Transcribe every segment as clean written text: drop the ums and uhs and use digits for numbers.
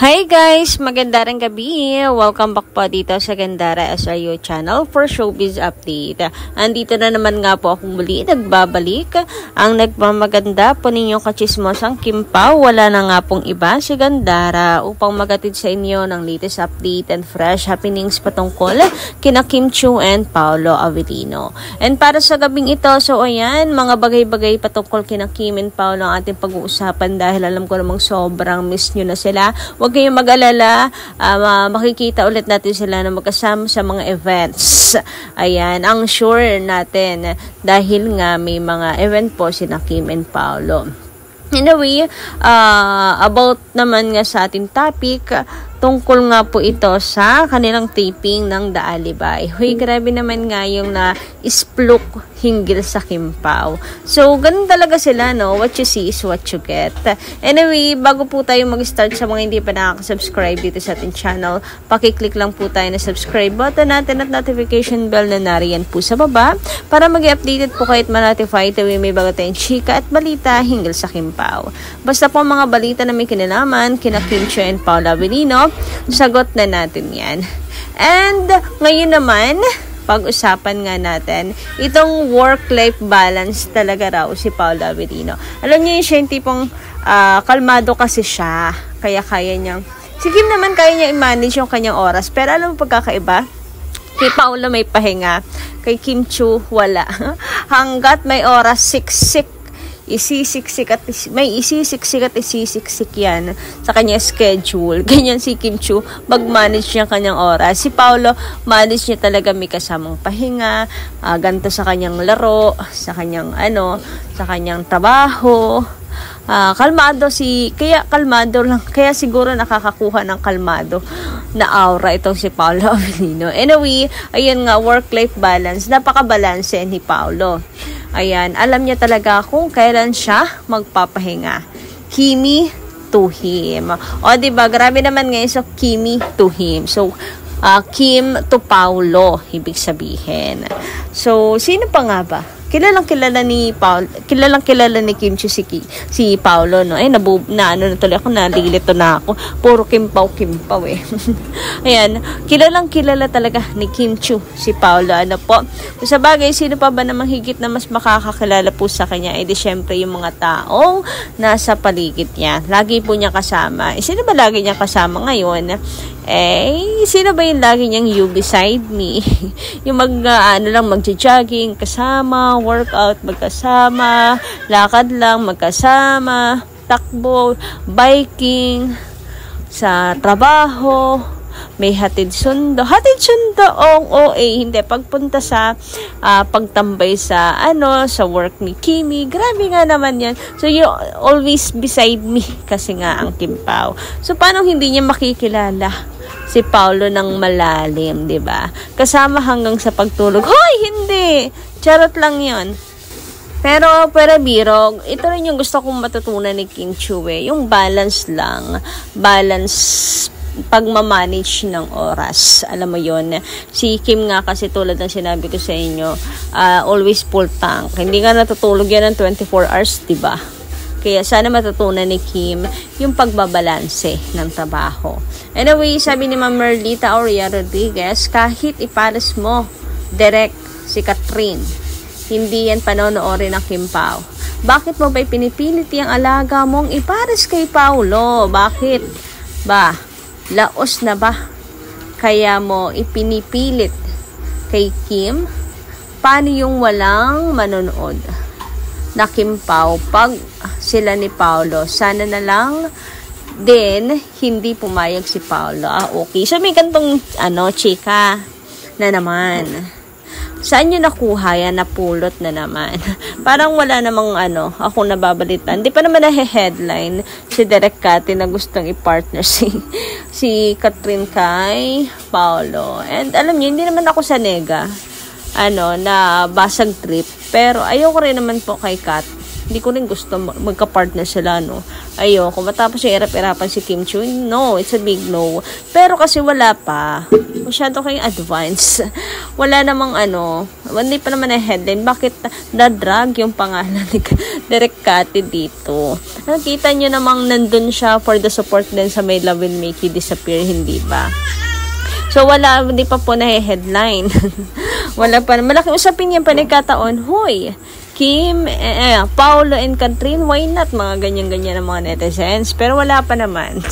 Hi guys! Magandang gabi! Welcome back po dito sa Gandara SRU channel for Showbiz Update. Andito na naman nga po akong muli nagbabalik. Ang nagmamaganda po ninyong kachismosang Kim Pao. Wala na nga pong iba si Gandara upang magatid sa inyo ng latest update and fresh happenings patungkol kina Kim Chiu and Paolo Avellino. And para sa gabing ito, so ayan, mga bagay-bagay patungkol kina Kim and Paolo ang ating pag-uusapan dahil alam ko namang sobrang miss nyo na sila. Huwag kayong mag-alala, makikita ulit natin sila na magkasama sa mga events. Ayan, ang sure natin dahil nga may mga event po sina Kim and Paolo. Anyway, about naman nga sa ating topic, tungkol nga po ito sa kanilang taping ng The Alibay. Huy, grabe naman nga yung na-isplok hinggil sa Kim Pao. So, ganun talaga sila, no? What you see is what you get. Anyway, bago po tayo mag-start sa mga hindi pa nakaka-subscribe dito sa ating channel, pakiclick lang po tayo na subscribe button natin at notification bell na nariyan po sa baba para mag-updated po kayo at ma-notify tuwing may bago tayong chika at balita hinggil sa Kim Pao. Basta po mga balita na may kinalaman, kina Kim Chiu and Paolo Avellino, sagot na natin yan. And ngayon naman, pag-usapan nga natin itong work-life balance talaga raw si Paolo Avellino. Alam niyo siya yung tipong kalmado kasi siya, kaya kaya niyang, si Kim naman kaya niya i-manage yung kanyang oras, pero alam mo pagkakaiba? Kay Paolo may pahinga, kay Kim Chiu wala. Hanggat may oras, siksik isisiksik at isisiksik yan sa kanyang schedule. Ganyan si Kim Chiu, mag-manage niya kanyang oras. Si Paolo, manage niya talaga, may kasamang pahinga, ganito sa kanyang laro, sa kanyang sa kanyang trabaho. Kalmado kaya kalmado lang, kaya siguro nakakakuha ng kalmado na aura itong si Paolo Avellino. Anyway, ayun nga, work-life balance, napaka-balanse ni Paolo. Ayan, alam niya talaga kung kailan siya magpapahinga. Kimi to him. O, diba? Grabe naman ngayon sa Kimi to him. So, Kim to Paolo, ibig sabihin. So, sino pa nga ba? Kilalang kilala ni Kim Chiu si Paolo, no? Ay, natuloy ako, nalilito na ako. Puro Kim Pao eh. Ayan, kilalang kilala talaga ni Kim Chiu si Paolo. Ano po? Sa bagay, sino pa ba namang higit na mas makakakilala po sa kanya? Eh, di syempre yung mga taong nasa paligid niya. Lagi po niya kasama. Sino ba lagi niya kasama ngayon? Sino ba yung lagi niyang you beside me? Yung magja-jogging kasama, workout magkasama, lakad lang magkasama, takbo, biking, sa trabaho, may hatid sundo, hindi, pagpunta sa pagtambay sa sa work ni Kimi, grabe nga naman yan. So you always beside me kasi nga ang Kim Pao. So paano hindi niya makikilala si Paolo ng malalim, 'di ba? Kasama hanggang sa pagtulog. Hoy, hindi. Charot lang 'yon. Pero biro, ito rin yung gusto kong matutunan ni Kim Chiu, yung balance lang. Balance pagmamanage ng oras. Alam mo yon, si Kim nga kasi tulad ng sinabi ko sa inyo, always full tank. Hindi nga natutulog yan ng 24 hours, diba? Kaya sana matutunan ni Kim yung pagbabalanse ng trabaho. Anyway, sabi ni Ma'am Merlita Aurea Rodriguez, kahit ipares mo direct si Catherine, hindi yan panonoorin ng Kim Pao. Bakit mo ba'y pinipilit yung alaga mong ipares kay Paolo? Bakit ba? Laos na ba? Kaya mo ipinipilit kay Kim? Paano yung walang manonood na Kim Pao pag sila ni Paolo? Sana na lang din hindi pumayag si Paolo. Okay. So may gantong chika na naman. Saan nyo nakuha yan? Napulot na naman. Parang wala namang ako nababalitan. Di pa naman headline si Derek Cati na gustong i-partner si Catherine kay Paolo. And alam niyo, hindi naman ako sa nega na basag trip. Pero ayoko rin naman po kay Kat Hindi ko rin gusto magka-partner sila, no. Ayoko. Matapos yung irap-irapan si Kim Chiu, no, it's a big no. Pero kasi wala pa. Masyado kayong advance. Wala namang hindi pa naman na headline. Bakit na-drag yung pangalan ni Derek Cathy dito? Nakita nyo namang nandun siya for the support din sa May Love Will Make You Disappear, hindi ba? So, hindi pa po na-headline. Wala pa. Malaking usapin yan pa nagkataon. Hoy, Kim, Paolo and Catherine, why not? Mga ganyan-ganyan ng mga netizens. Pero wala pa naman.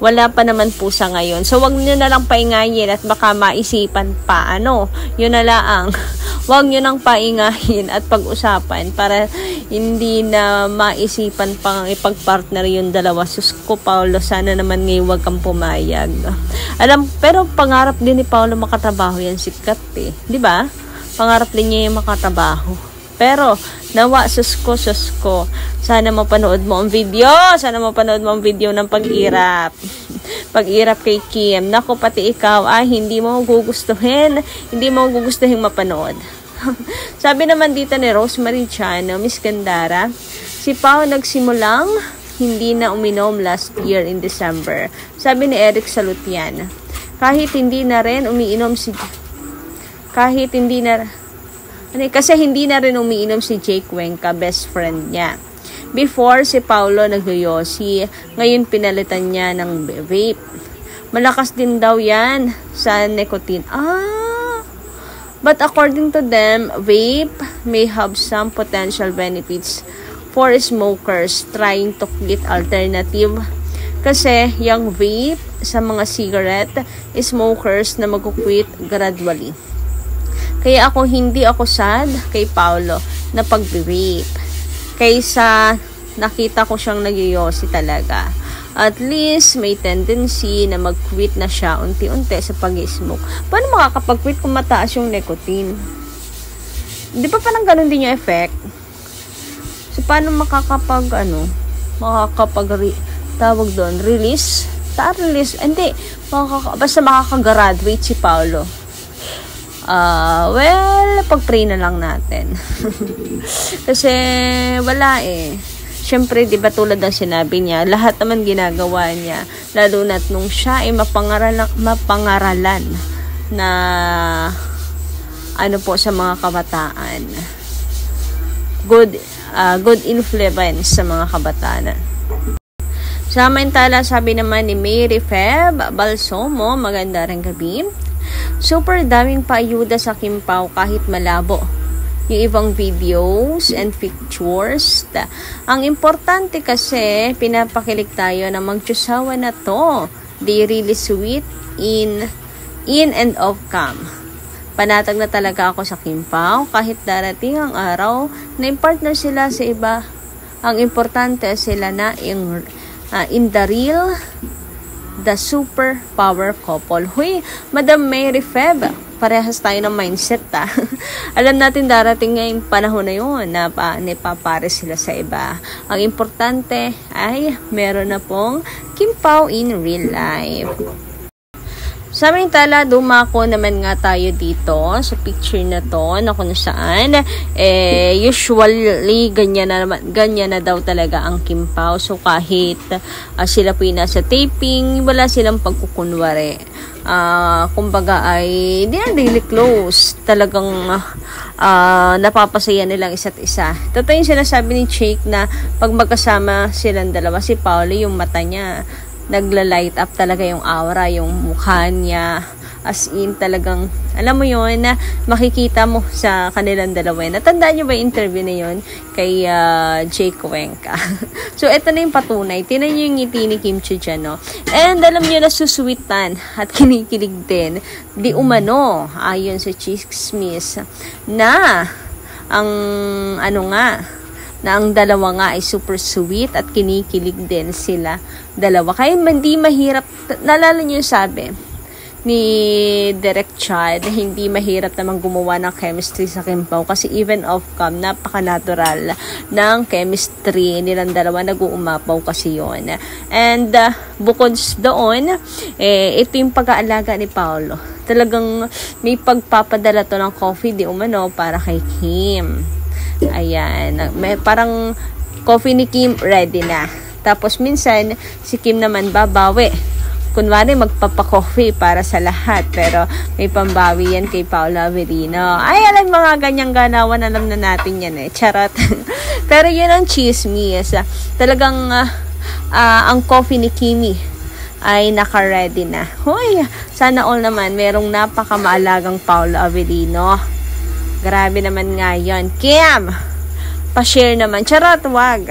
Wala pa naman po sa ngayon. So, wag nyo na lang paingayin at baka maisipan pa. Yun na lang. Wag nyo nang paingayin at pag-usapan para hindi na maisipan pang ipag-partner yung dalawa. Sus ko, Paolo, sana naman ngayon wag kang pumayag. Pero pangarap din ni Paolo makatrabaho yan si Kat, eh. Di ba? Pangarap din niya yung makatrabaho. Pero, nawa, sus ko. Sana mapanood mo ang video. Sana mapanood mo ang video ng pag-irap. Pag-irap kay Kim. Naku, pati ikaw, hindi mo gugustuhin. Hindi mo gugustuhin mapanood. Sabi naman dito ni Rosemary Chan, Miss Gandara, si Pao nagsimulang hindi na uminom last year in December. Sabi ni Eric Salutian, kasi hindi na rin umiinom si Jake Cuenca, best friend niya. Before, si Paolo nagyoyosi. Ngayon, pinalitan niya ng vape. Malakas din daw yan sa nicotine. But according to them, vape may have some potential benefits for smokers trying to get alternative. Kasi yung vape sa mga cigarette, smokers na mag-quit gradually. Kaya hindi ako sad kay Paolo na pag-vape. Kaysa nakita ko siyang nagyoyosi talaga. At least may tendency na mag-quit na siya unti-unti sa pag-smoke. Paano makakapag-quit kung mataas yung nicotine? Di ba parang ganun din yung effect? So, paano tawag doon, release? Release? Hindi. Basta makakagraduate si Paolo. Pag-pray na lang natin. Kasi, wala eh. Siyempre, di ba tulad ng sinabi niya, lahat naman ginagawa niya. Lalo na't nung siya ay mapangaralan na sa mga kabataan. Good influence sa mga kabataan. Samantala, sabi naman ni Mary Feb Balsomo, maganda rin gabi. Super daming paayuda sa Kim Pao kahit malabo yung ibang videos and pictures. Ang importante kasi, pinapakilig tayo na magtsusawa na to. They really sweet in and off cam. Panatag na talaga ako sa Kim Pao kahit darating ang araw na partner sila sa iba. Ang importante sila na in the real, the super power couple. Huy, Madam Mary Feb, parehas tayo ng mindset, Alam natin darating ngayong panahon na yun na napapare sila sa iba. Ang importante ay meron na pong Kim Pao in real life. Samantala, dumako naman nga tayo dito sa picture na to na kung saan usually ganyan na daw talaga ang Kim Pao. So kahit sila po yung nasa taping, wala silang pagkukunwari. Kumbaga ay they are really close. Talagang napapasaya nilang isa't isa. Totoo yung sinasabi ni Jake na pag magkasama silang dalawa, si Paolo yung mata niya nagla-light up talaga, yung aura, yung mukha niya, as in talagang, alam mo yun, na makikita mo sa kanilang dalawa. Natandaan nyo ba yung interview na yun kay Jake Cuenca? So, ito na yung patunay. Tinan nyo yung ngiti ni Kim Chiu dyan, no? And alam nyo na susuwitan at kinikilig din. Di umano, ayon sa Chismis, na ang na ang dalawa nga ay super sweet at kinikilig din sila dalawa. Kaya hindi mahirap, nalala nyo yung sabi ni Derek Chad, hindi mahirap naman gumawa ng chemistry sa Kim Pao kasi even off-cam, napaka-natural ng chemistry nilang dalawa, nag-uumapaw kasi yon. And bukod doon, ito yung pag-aalaga ni Paolo. Talagang may pagpapadala to ng coffee, di umano, para kay Kim. Ayan, may parang coffee ni Kim ready na. Tapos minsan, si Kim naman babawi. Kunwari, magpapakoffee para sa lahat. Pero may pambawi yan kay Paolo Avellino. Ay, alam, mga ganyang ganawan, alam na natin yan eh. Charot. Pero yun ang chismis. Talagang ang coffee ni Kimi ay naka-ready na. Hoy, sana all naman merong napakamaalagang Paolo Avellino. Grabe naman nga yun. Kim, pa-share naman. Charot, wag.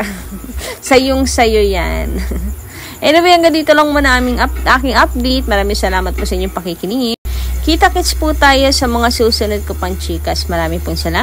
Sayong-sayo yan. Anyway, hanggang dito lang muna aking update. Maraming salamat po sa inyong pakikinig. Kita-kits po tayo sa mga susunod ko pang chikas. Maraming pong salamat.